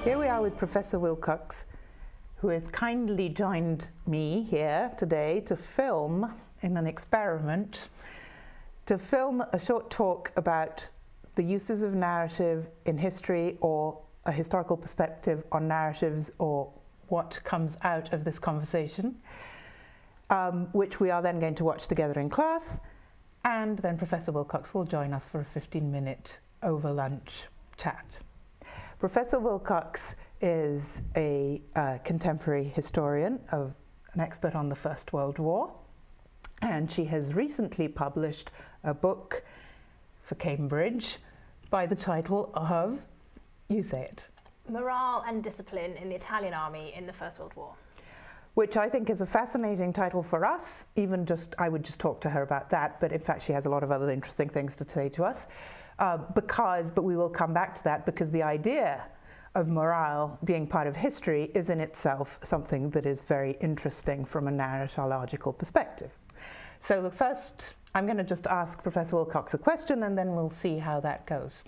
Here we are with Professor Wilcox, who has kindly joined me here today to film, in an experiment, to film a short talk about the uses of narrative in history, or a historical perspective on narratives, or what comes out of this conversation, which we are then going to watch together in class, and then Professor Wilcox will join us for a 15-minute over lunch chat. Professor Wilcox is a contemporary historian, an expert on the First World War, and she has recently published a book for Cambridge by the title of, you say it, Morale and Discipline in the Italian Army in the First World War. Which I think is a fascinating title for us. I would just talk to her about that, but in fact she has a lot of other interesting things to say to us. But we will come back to that, because the idea of morale being part of history is in itself something that is very interesting from a narratological perspective. So first, I'm going to just ask Professor Wilcox a question, and then we'll see how that goes.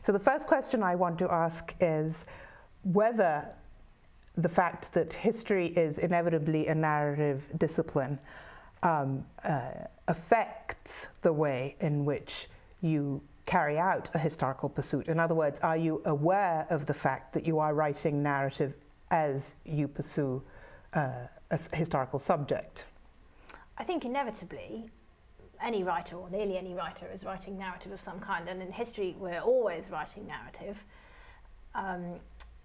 So the first question I want to ask is whether the fact that history is inevitably a narrative discipline affects the way in which you carry out a historical pursuit. In other words, are you aware of the fact that you are writing narrative as you pursue a historical subject? I think inevitably any writer, or nearly any writer, is writing narrative of some kind, and in history we're always writing narrative.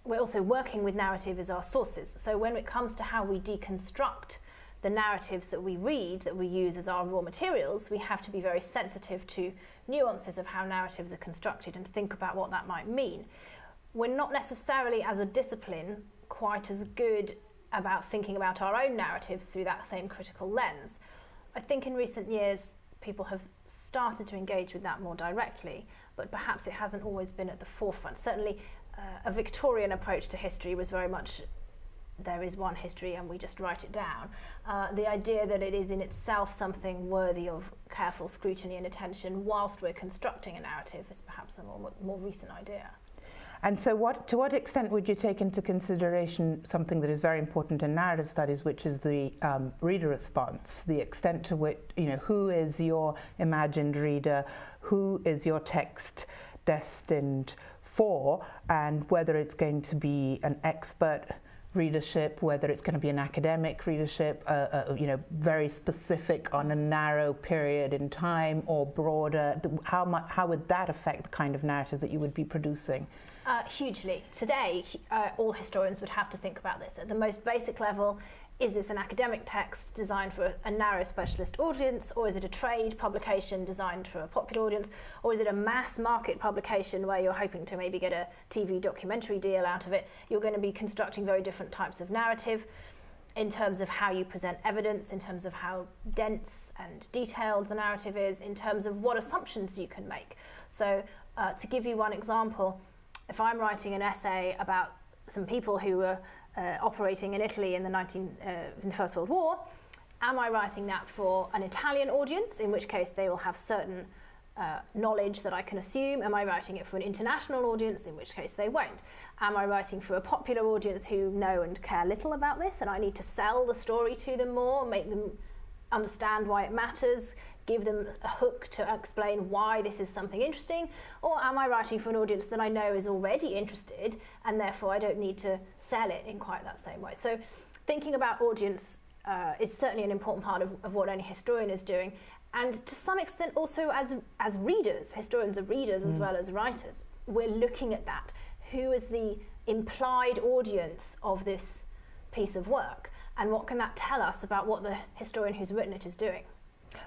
We're also working with narrative as our sources. So when it comes to how we deconstruct the narratives that we read, that we use as our raw materials, we have to be very sensitive to nuances of how narratives are constructed and think about what that might mean. We're not necessarily, as a discipline, quite as good about thinking about our own narratives through that same critical lens. I think in recent years people have started to engage with that more directly, but perhaps it hasn't always been at the forefront. Certainly a Victorian approach to history was very much, there is one history and we just write it down. The idea that it is in itself something worthy of careful scrutiny and attention whilst we're constructing a narrative is perhaps a more recent idea. And so to what extent would you take into consideration something that is very important in narrative studies, which is the reader response, the extent to which, who is your imagined reader, who is your text destined for, and whether it's going to be an expert readership, whether it's going to be an academic readership, very specific on a narrow period in time, or broader. How would that affect the kind of narrative that you would be producing? Hugely. Today, all historians would have to think about this. At the most basic level, is this an academic text designed for a narrow specialist audience, or is it a trade publication designed for a popular audience, or is it a mass market publication where you're hoping to maybe get a TV documentary deal out of it? You're going to be constructing very different types of narrative in terms of how you present evidence, in terms of how dense and detailed the narrative is, in terms of what assumptions you can make. So to give you one example, if I'm writing an essay about some people who were operating in Italy in the First World War, am I writing that for an Italian audience, in which case they will have certain knowledge that I can assume? Am I writing it for an international audience, in which case they won't? Am I writing for a popular audience who know and care little about this, and I need to sell the story to them more, make them understand why it matters, give them a hook to explain why this is something interesting? Or am I writing for an audience that I know is already interested, and therefore I don't need to sell it in quite that same way? So thinking about audience is certainly an important part of what any historian is doing, and to some extent also as readers. Historians are readers as well as writers. We're looking at that. Who is the implied audience of this piece of work, and what can that tell us about what the historian who's written it is doing?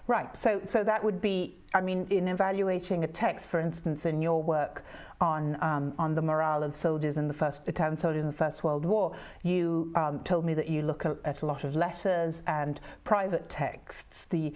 Right, so that would be, in evaluating a text, for instance, in your work on the morale of soldiers in Italian soldiers in the First World War, you told me that you look at a lot of letters and private texts, the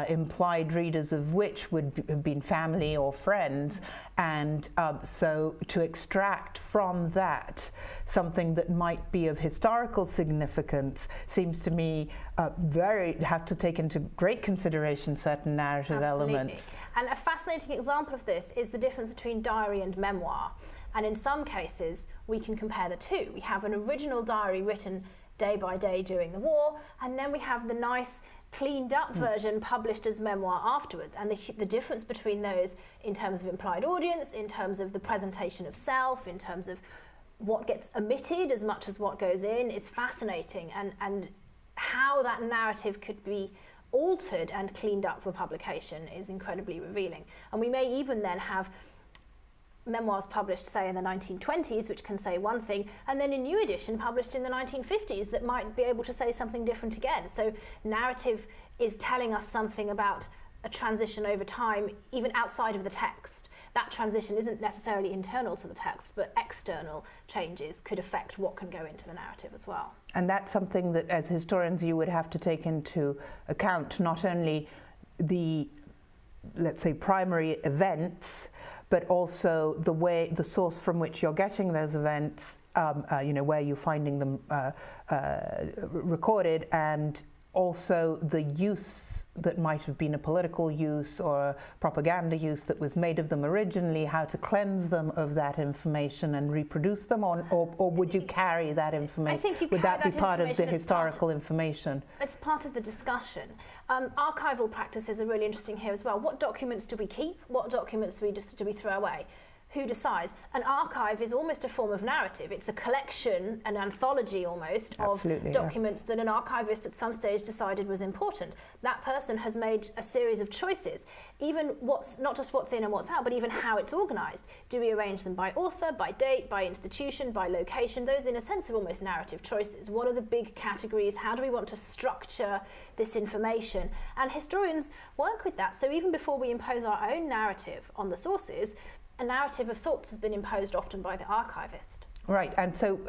implied readers of which would have been family or friends, and so to extract from that something that might be of historical significance seems to me have to take into great consideration certain narrative Absolutely. elements. Yes. And a fascinating example of this is the difference between diary and memoir. And in some cases, we can compare the two. We have an original diary written day by day during the war, and then we have the nice cleaned up version published as memoir afterwards. And the difference between those in terms of implied audience, in terms of the presentation of self, in terms of what gets omitted as much as what goes in, is fascinating. And how that narrative could be altered and cleaned up for publication is incredibly revealing. And we may even then have memoirs published, say, in the 1920s, which can say one thing, and then a new edition published in the 1950s that might be able to say something different again. So narrative is telling us something about a transition over time, even outside of the text. That transition isn't necessarily internal to the text, but external changes could affect what can go into the narrative as well. And that's something that, as historians, you would have to take into account, not only the, let's say, primary events, but also the source from which you're getting those events, where you're finding them recorded, and also the use that might have been a political use or propaganda use that was made of them originally, how to cleanse them of that information and reproduce them, or would you carry that information? I think you would that be part of the historical information? It's part of the discussion. Archival practices are really interesting here as well. What documents do we keep? What documents do we throw away? Who decides? An archive is almost a form of narrative. It's a collection, an anthology almost, of documents that an archivist at some stage decided was important. That person has made a series of choices, even not just what's in and what's out, but even how it's organised. Do we arrange them by author, by date, by institution, by location? Those, in a sense, are almost narrative choices. What are the big categories? How do we want to structure this information? And historians work with that. So even before we impose our own narrative on the sources, a narrative of sorts has been imposed often by the archivist. Right, and so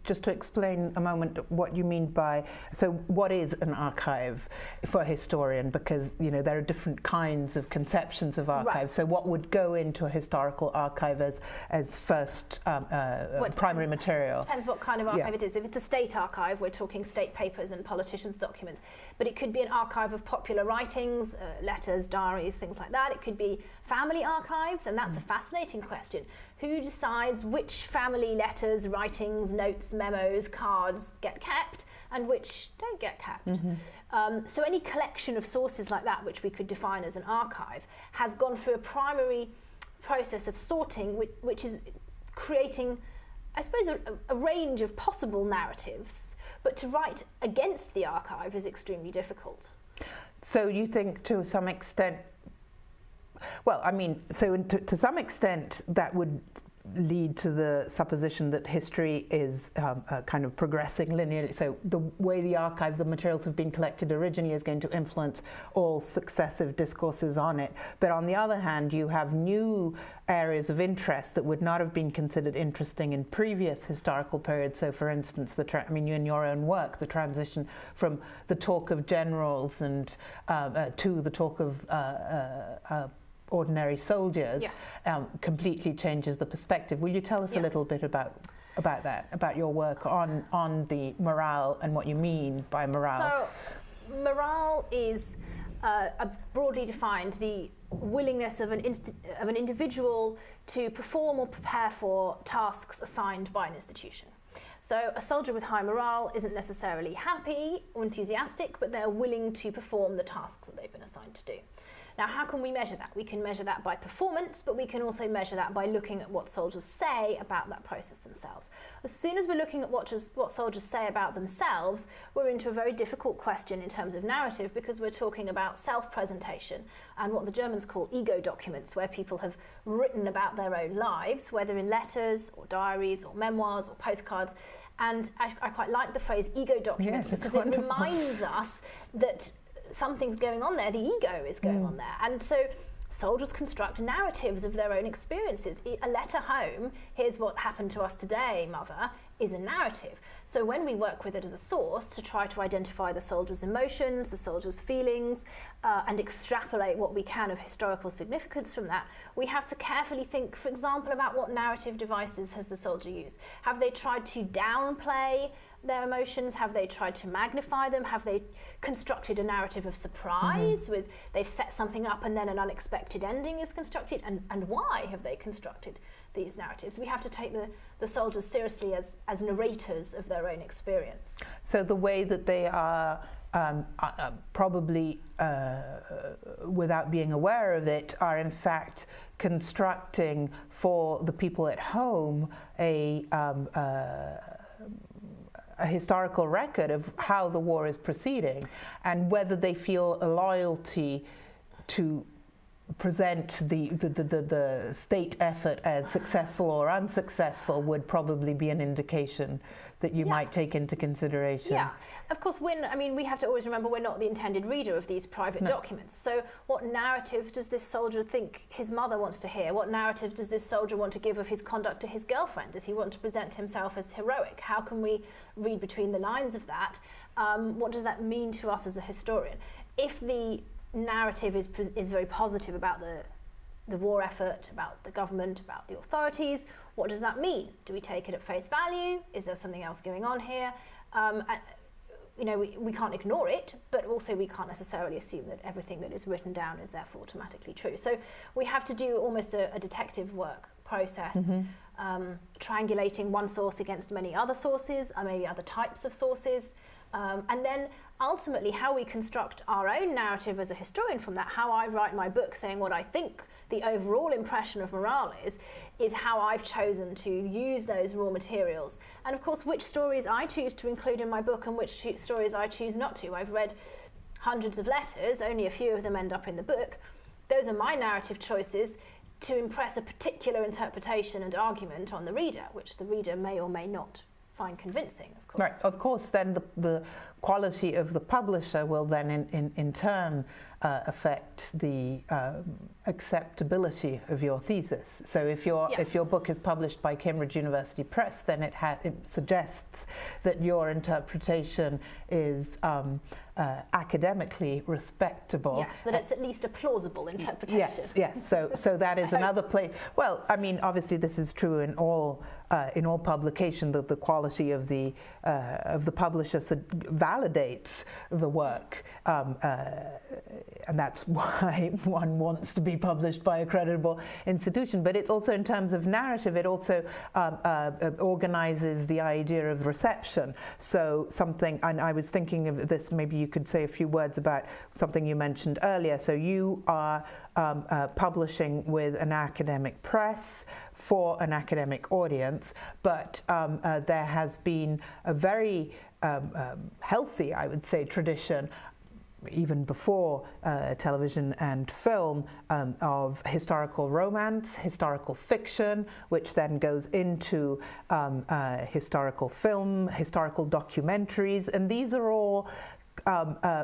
just to explain a moment what you mean by, so what is an archive for a historian? Because, there are different kinds of conceptions of archives. Right. So what would go into a historical archive as first primary material? Depends what kind of archive it is. If it's a state archive, we're talking state papers and politicians' documents. But it could be an archive of popular writings, letters, diaries, things like that. It could be family archives, and that's a fascinating question. Who decides which family letters, writings, notes, memos, cards get kept and which don't get kept? So any collection of sources like that, which we could define as an archive, has gone through a primary process of sorting, which is creating, I suppose, a range of possible narratives. But to write against the archive is extremely difficult. So you think, to some extent, to some extent that would lead to the supposition that history is kind of progressing linearly. So the way the materials have been collected originally is going to influence all successive discourses on it. But on the other hand, you have new areas of interest that would not have been considered interesting in previous historical periods. So for instance, you in your own work, the transition from the talk of generals and to the talk of ordinary soldiers, completely changes the perspective. Will you tell us a little bit about that, about your work on the morale and what you mean by morale? So morale is broadly defined the willingness of an individual to perform or prepare for tasks assigned by an institution. So a soldier with high morale isn't necessarily happy or enthusiastic, but they're willing to perform the tasks that they've been assigned to do. Now, how can we measure that? We can measure that by performance, but we can also measure that by looking at what soldiers say about that process themselves. As soon as we're looking at what soldiers say about themselves, we're into a very difficult question in terms of narrative, because we're talking about self-presentation and what the Germans call ego documents, where people have written about their own lives, whether in letters or diaries or memoirs or postcards. And I quite like the phrase ego documents, because it reminds us that something's going on there, the ego is going on there. And so soldiers construct narratives of their own experiences. A letter home, here's what happened to us today, mother, is a narrative. So when we work with it as a source to try to identify the soldier's emotions, the soldier's feelings, and extrapolate what we can of historical significance from that, we have to carefully think, for example, about what narrative devices has the soldier used. Have they tried to downplay their emotions? Have they tried to magnify them? Have they constructed a narrative of surprise with they've set something up and then an unexpected ending is constructed? And why have they constructed these narratives? We have to take the soldiers seriously as narrators of their own experience. So the way that they are probably, without being aware of it, are in fact constructing for the people at home a historical record of how the war is proceeding, and whether they feel a loyalty to present the state effort as successful or unsuccessful would probably be an indication that you might take into consideration. Yeah, of course, we have to always remember we're not the intended reader of these private documents. So what narrative does this soldier think his mother wants to hear? What narrative does this soldier want to give of his conduct to his girlfriend? Does he want to present himself as heroic? How can we read between the lines of that? What does that mean to us as a historian? If the narrative is very positive about the war effort, about the government, about the authorities, what does that mean? Do we take it at face value? Is there something else going on here? We can't ignore it, but also we can't necessarily assume that everything that is written down is therefore automatically true. So we have to do almost a detective work process, triangulating one source against many other sources, or maybe other types of sources, and then ultimately how we construct our own narrative as a historian from that, how I write my book saying what I think the overall impression of morale is how I've chosen to use those raw materials. And of course, which stories I choose to include in my book and which stories I choose not to. I've read hundreds of letters, only a few of them end up in the book. Those are my narrative choices to impress a particular interpretation and argument on the reader, which the reader may or may not find convincing, of course. Right, of course, then the quality of the publisher will then in turn affect the acceptability of your thesis. So if your book is published by Cambridge University Press, then it suggests that your interpretation is academically respectable. Yes, that it's at least a plausible interpretation. Yes. So that is another place. Well, I mean, obviously this is true in all publication, that the quality of the publisher validates the work, and that's why one wants to be published by a credible institution. But it's also in terms of narrative, it also organizes the idea of reception. So something, and I was thinking of this, maybe you could say a few words about something you mentioned earlier. So you are publishing with an academic press for an academic audience, but there has been a very healthy, I would say, tradition, even before television and film, of historical romance, historical fiction, which then goes into historical film, historical documentaries, and these are all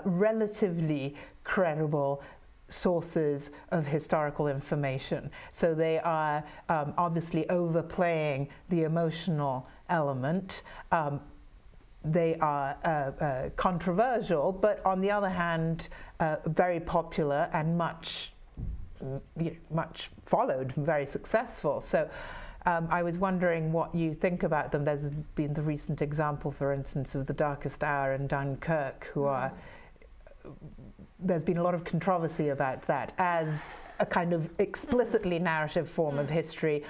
relatively credible sources of historical information. So they are obviously overplaying the emotional element. They are controversial, but on the other hand, very popular and much followed, very successful. So I was wondering what you think about them. There's been the recent example, for instance, of The Darkest Hour and Dunkirk, who are... There's been a lot of controversy about that as a kind of explicitly narrative form of history.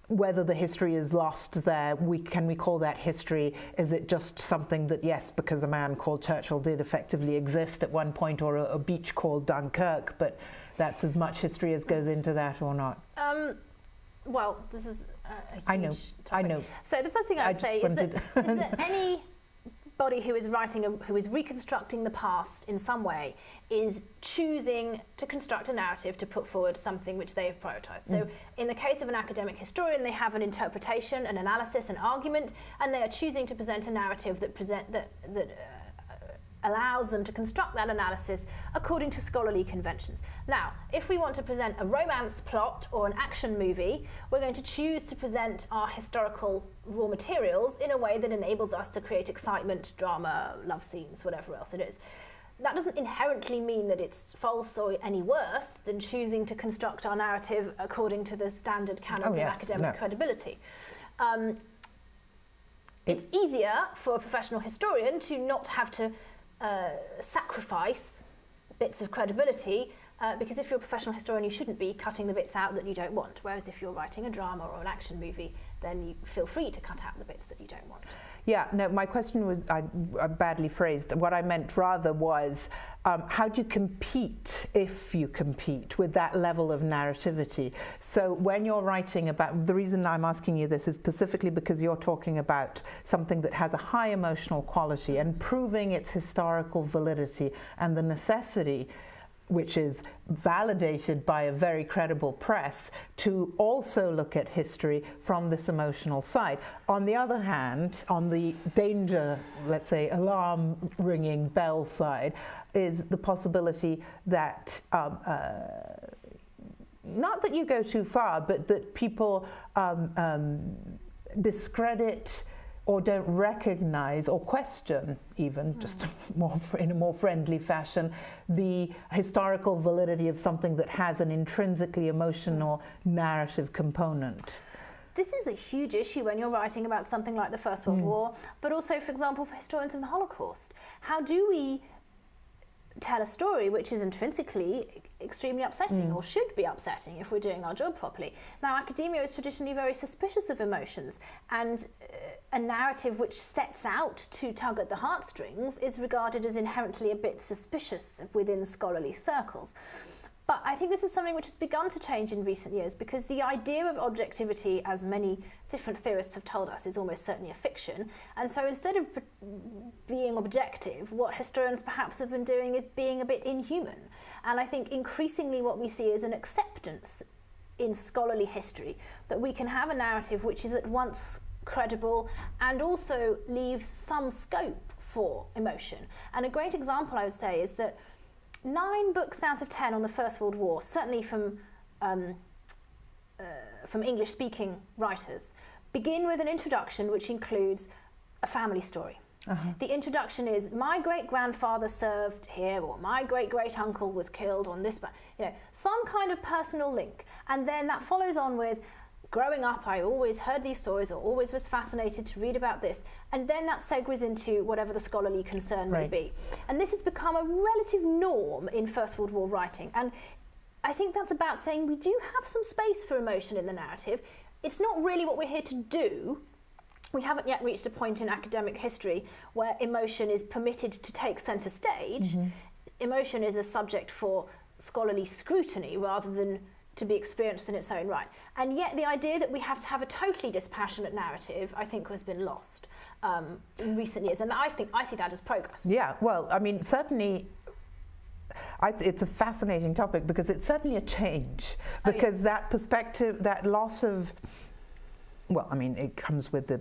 Whether the history is lost there, can we call that history? Is it just something that, yes, because a man called Churchill did effectively exist at one point, or a beach called Dunkirk, but that's as much history as goes into that, or not? Well, this is a huge topic. I know. So the first thing I'd say is that anybody who is who is reconstructing the past in some way is choosing to construct a narrative to put forward something which they have prioritized. So in the case of an academic historian, they have an interpretation, an analysis, an argument, and they are choosing to present a narrative that allows them to construct that analysis according to scholarly conventions. Now, if we want to present a romance plot or an action movie, we're going to choose to present our historical raw materials in a way that enables us to create excitement, drama, love scenes, whatever else it is. That doesn't inherently mean that it's false or any worse than choosing to construct our narrative according to the standard canons of academic credibility. It's easier for a professional historian to not have to sacrifice bits of credibility, because if you're a professional historian, you shouldn't be cutting the bits out that you don't want. Whereas if you're writing a drama or an action movie, then you feel free to cut out the bits that you don't want. Yeah, no, my question was I badly phrased. What I meant rather was, how do you compete, if you compete, with that level of narrativity? So when you're writing about, the reason I'm asking you this is specifically because you're talking about something that has a high emotional quality and proving its historical validity and the necessity, which is validated by a very credible press, to also look at history from this emotional side. On the other hand, on the danger, let's say, alarm ringing bell side, is the possibility that, not that you go too far, but that people discredit or don't recognize or question, even just more in a more friendly fashion, the historical validity of something that has an intrinsically emotional narrative component. This is a huge issue when you're writing about something like the First World War, but also, for example, for historians of the Holocaust. How do we tell a story which is intrinsically extremely upsetting, or should be upsetting if we're doing our job properly? Now, academia is traditionally very suspicious of emotions, and a narrative which sets out to tug at the heartstrings is regarded as inherently a bit suspicious within scholarly circles. But I think this is something which has begun to change in recent years, because the idea of objectivity, as many different theorists have told us, is almost certainly a fiction. And so instead of being objective, what historians perhaps have been doing is being a bit inhuman. And I think increasingly what we see is an acceptance in scholarly history that we can have a narrative which is at once credible and also leaves some scope for emotion. And a great example, I would say, is that 9 books out of 10 on the First World War, certainly from English-speaking writers, begin with an introduction which includes a family story. The introduction is, my great-grandfather served here, or my great-great-uncle was killed on this, some kind of personal link. And then that follows on with, growing up, I always heard these stories, or always was fascinated to read about this. And then that segues into whatever the scholarly concern may be. And this has become a relative norm in First World War writing. And I think that's about saying we do have some space for emotion in the narrative. It's not really what we're here to do. We haven't yet reached a point in academic history where emotion is permitted to take centre stage. Emotion is a subject for scholarly scrutiny rather than to be experienced in its own right. And yet the idea that we have to have a totally dispassionate narrative, I think, has been lost in recent years. And I see that as progress. Yeah, well, I mean, certainly it's a fascinating topic, because it's certainly a change. Because that perspective, that loss of, well, I mean, it comes with the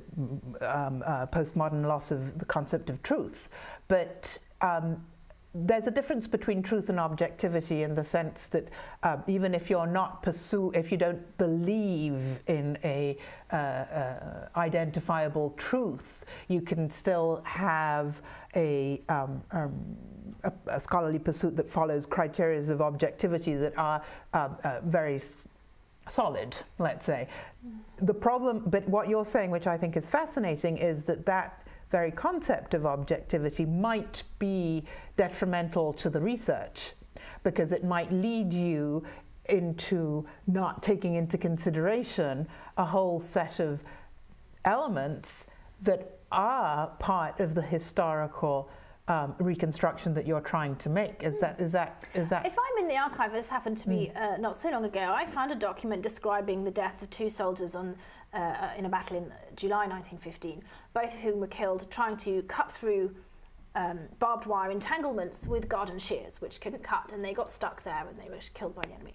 postmodern loss of the concept of truth. But there's a difference between truth and objectivity, in the sense that even if you're not if you don't believe in a identifiable truth, you can still have a scholarly pursuit that follows criteria of objectivity that are very solid, let's say. The problem, but what you're saying, which I think is fascinating, is that very concept of objectivity might be detrimental to the research, because it might lead you into not taking into consideration a whole set of elements that are part of the historical reconstruction that you're trying to make. Is that? If I'm in the archive, this happened to me not so long ago. I found a document describing the death of 2 soldiers in a battle in July 1915, both of whom were killed trying to cut through barbed wire entanglements with garden shears, which couldn't cut, and they got stuck there and they were killed by the enemy.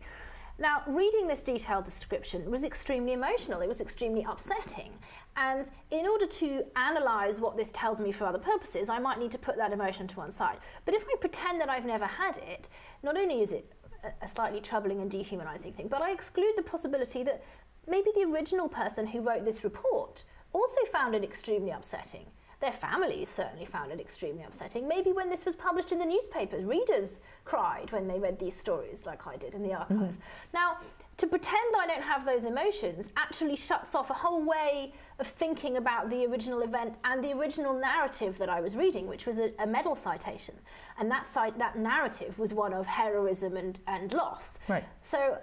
Now, reading this detailed description was extremely emotional. It was extremely upsetting. And in order to analyse what this tells me for other purposes, I might need to put that emotion to one side. But if I pretend that I've never had it, not only is it a slightly troubling and dehumanising thing, but I exclude the possibility that maybe the original person who wrote this report also found it extremely upsetting. Their families certainly found it extremely upsetting. Maybe when this was published in the newspapers, readers cried when they read these stories, like I did in the archive. Now, to pretend I don't have those emotions actually shuts off a whole way of thinking about the original event and the original narrative that I was reading, which was a medal citation. And that narrative was one of heroism and loss. Right. So,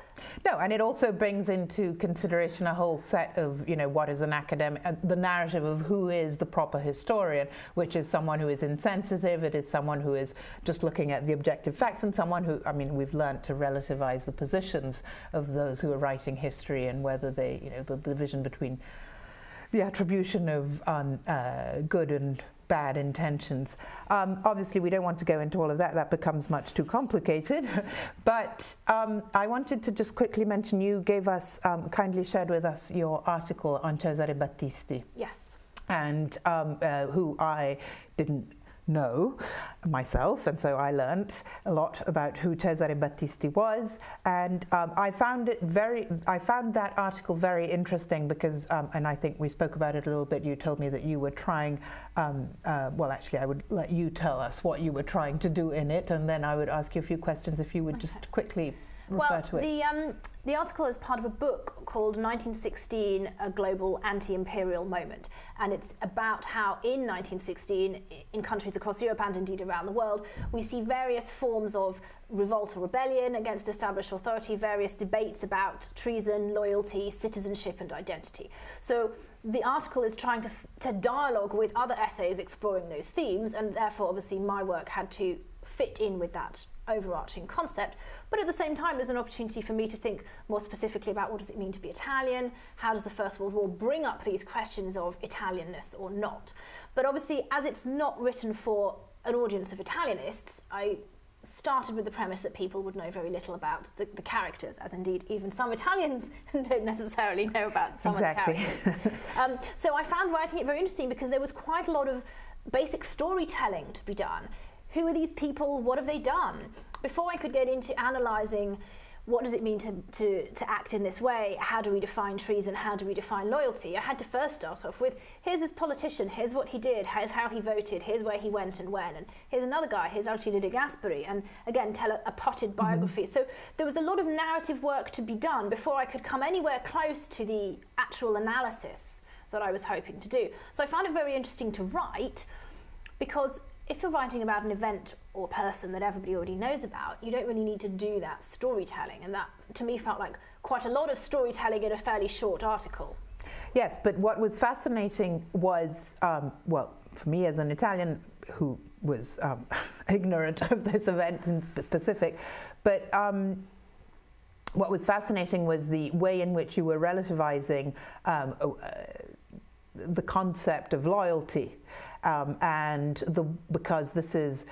no, and it also brings into consideration a whole set of, what is an academic, the narrative of who is the proper historian, which is someone who is insensitive, it is someone who is just looking at the objective facts, and someone who, we've learnt to relativize the positions of those who are writing history and whether they, the division between the attribution of good and bad intentions. Obviously, we don't want to go into all of that. That becomes much too complicated. But I wanted to just quickly mention, you gave us, kindly shared with us your article on Cesare Battisti. Yes. And who I didn't know myself, and so I learnt a lot about who Cesare Battisti was, and I found that article very interesting because, and I think we spoke about it a little bit. You told me that you were trying, well, actually, I would let you tell us what you were trying to do in it, and then I would ask you a few questions if you would just quickly refer to it. The article is part of a book called 1916, A Global Anti-Imperial Moment. And it's about how in 1916, in countries across Europe and indeed around the world, we see various forms of revolt or rebellion against established authority, various debates about treason, loyalty, citizenship and identity. So the article is trying to dialogue with other essays exploring those themes, and therefore obviously my work had to fit in with that overarching concept, but at the same time there's an opportunity for me to think more specifically about what does it mean to be Italian, how does the First World War bring up these questions of Italianness or not. But obviously, as it's not written for an audience of Italianists, I started with the premise that people would know very little about the characters, as indeed even some Italians don't necessarily know about some of the characters. So I found writing it very interesting because there was quite a lot of basic storytelling to be done. Who are these people? What have they done? Before I could get into analysing what does it mean to act in this way, how do we define treason, how do we define loyalty, I had to first start off with, here's this politician, here's what he did, here's how he voted, here's where he went and when, and here's another guy, here's Alcide de Gasperi, and again tell a potted biography. So there was a lot of narrative work to be done before I could come anywhere close to the actual analysis that I was hoping to do. So I found it very interesting to write, because if you're writing about an event or person that everybody already knows about, you don't really need to do that storytelling. And that, to me, felt like quite a lot of storytelling in a fairly short article. Yes, but what was fascinating was, well, for me as an Italian who was ignorant of this event in specific, but what was fascinating was the way in which you were relativizing the concept of loyalty. Because this is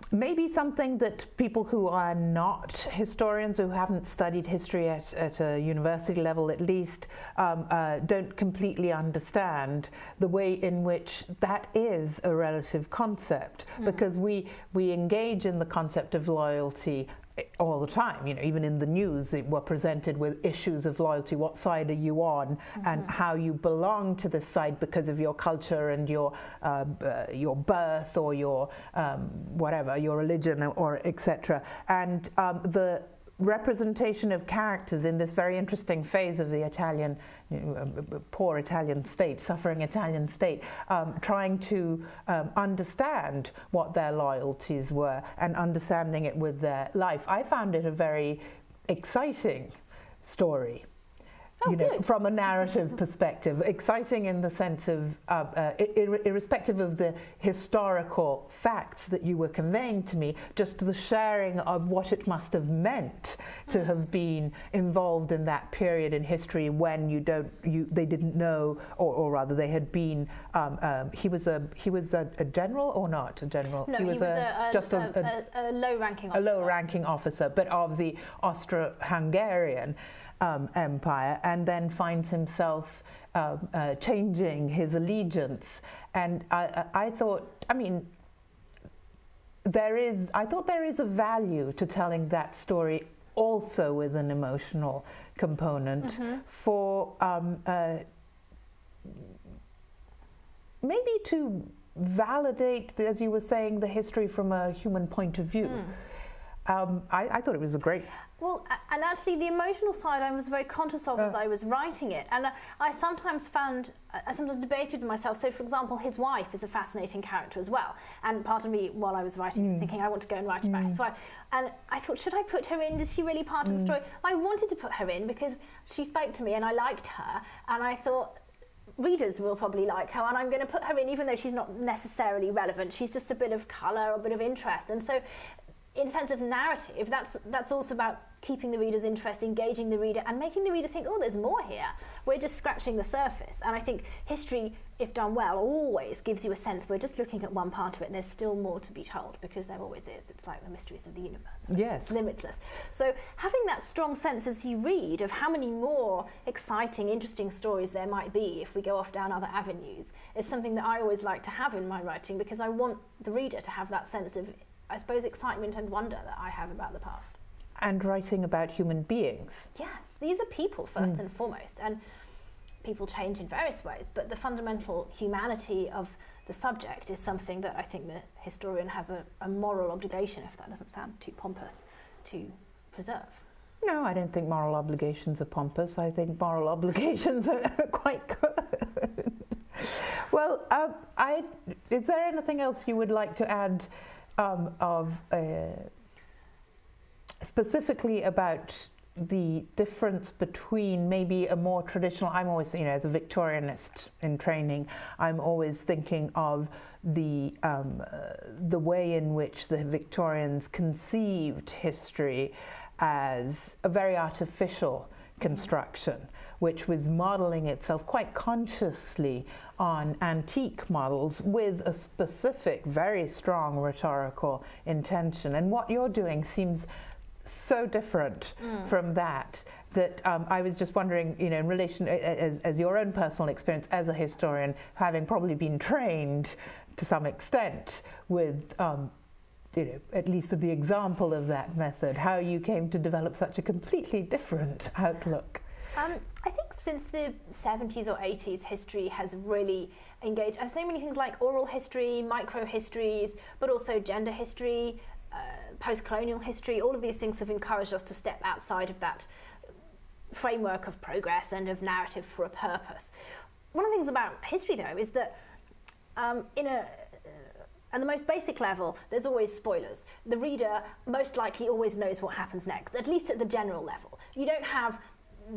maybe something that people who are not historians, who haven't studied history at a university level at least, don't completely understand the way in which that is a relative concept, because we engage in the concept of loyalty all the time. Even in the news, we're presented with issues of loyalty. What side are you on, and how you belong to this side because of your culture and your birth or your whatever, your religion or etc. And the representation of characters in this very interesting phase of the Italian, poor Italian state, suffering Italian state, trying to understand what their loyalties were and understanding it with their life. I found it a very exciting story. From a narrative perspective, exciting in the sense of, irrespective of the historical facts that you were conveying to me, just the sharing of what it must have meant to have been involved in that period in history when they didn't know, or rather they had been. He was a general or not a general? No, he was a low-ranking officer. A low-ranking officer, but of the Austro-Hungarian empire, and then finds himself changing his allegiance. And I thought there is a value to telling that story also with an emotional component for maybe to validate, as you were saying, the history from a human point of view. I thought it was a great Well, and actually the emotional side I was very conscious of as I was writing it. And I sometimes debated with myself. So, for example, his wife is a fascinating character as well. And part of me, while I was writing, was thinking, I want to go and write about his wife. And I thought, should I put her in? Is she really part of the story? I wanted to put her in because she spoke to me and I liked her. And I thought, readers will probably like her, and I'm going to put her in even though she's not necessarily relevant. She's just a bit of colour, a bit of interest. And so, in a sense of narrative, that's also about keeping the reader's interest, engaging the reader, and making the reader think, oh, there's more here. We're just scratching the surface. And I think history, if done well, always gives you a sense we're just looking at one part of it and there's still more to be told, because there always is. It's like the mysteries of the universe. Yes. It's limitless. So having that strong sense as you read of how many more exciting, interesting stories there might be if we go off down other avenues is something that I always like to have in my writing, because I want the reader to have that sense of, I suppose, excitement and wonder that I have about the past. And writing about human beings. Yes, these are people first and foremost, and people change in various ways, but the fundamental humanity of the subject is something that I think the historian has a moral obligation, if that doesn't sound too pompous, to preserve. No, I don't think moral obligations are pompous. I think moral obligations are quite good. Well, is there anything else you would like to add specifically about the difference between maybe a more traditional, I'm always, as a Victorianist in training, I'm always thinking of the way in which the Victorians conceived history as a very artificial construction, which was modelling itself quite consciously on antique models with a specific, very strong rhetorical intention. And what you're doing seems so different from that I was just wondering, in relation, as your own personal experience as a historian, having probably been trained to some extent with, at least the example of that method, how you came to develop such a completely different outlook. I think since the 70s or 80s, history has really engaged. I've seen many things like oral history, micro-histories, but also gender history, post-colonial history. All of these things have encouraged us to step outside of that framework of progress and of narrative for a purpose. One of the things about history, though, is that at the most basic level, there's always spoilers. The reader most likely always knows what happens next, at least at the general level. You don't have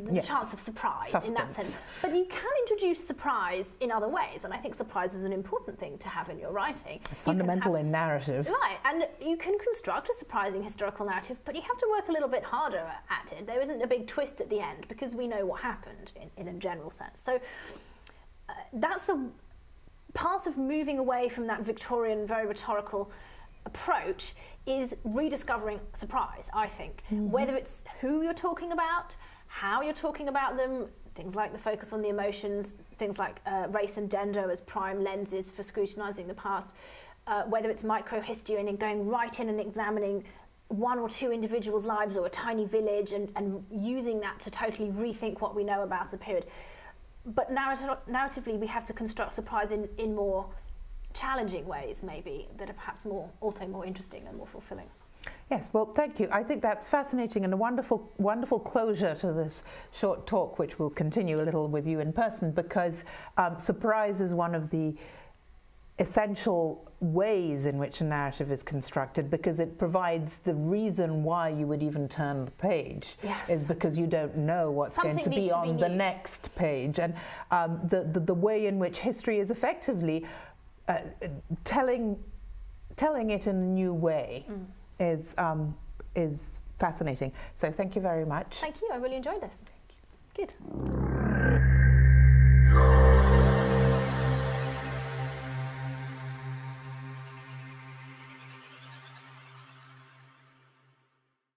the chance of surprise in that sense. But you can introduce surprise in other ways, and I think surprise is an important thing to have in your writing. It's fundamental in narrative. Right, and you can construct a surprising historical narrative, but you have to work a little bit harder at it. There isn't a big twist at the end, because we know what happened in a general sense. So that's a part of moving away from that Victorian, very rhetorical approach, is rediscovering surprise, I think. Whether it's who you're talking about, how you're talking about them, things like the focus on the emotions, things like race and gender as prime lenses for scrutinising the past, whether it's micro-history and going right in and examining one or two individuals' lives or a tiny village and using that to totally rethink what we know about a period. But narratively, we have to construct surprise in more challenging ways, maybe, that are perhaps also more interesting and more fulfilling. Yes, well, thank you. I think that's fascinating and a wonderful, wonderful closure to this short talk, which will continue a little with you in person, because surprise is one of the essential ways in which a narrative is constructed, because it provides the reason why you would even turn the page. Yes. Is because you don't know what's going to be on the next page. And the way in which history is effectively telling it in a new way is fascinating. So thank you very much. Thank you. I really enjoyed this. Thank you. Good.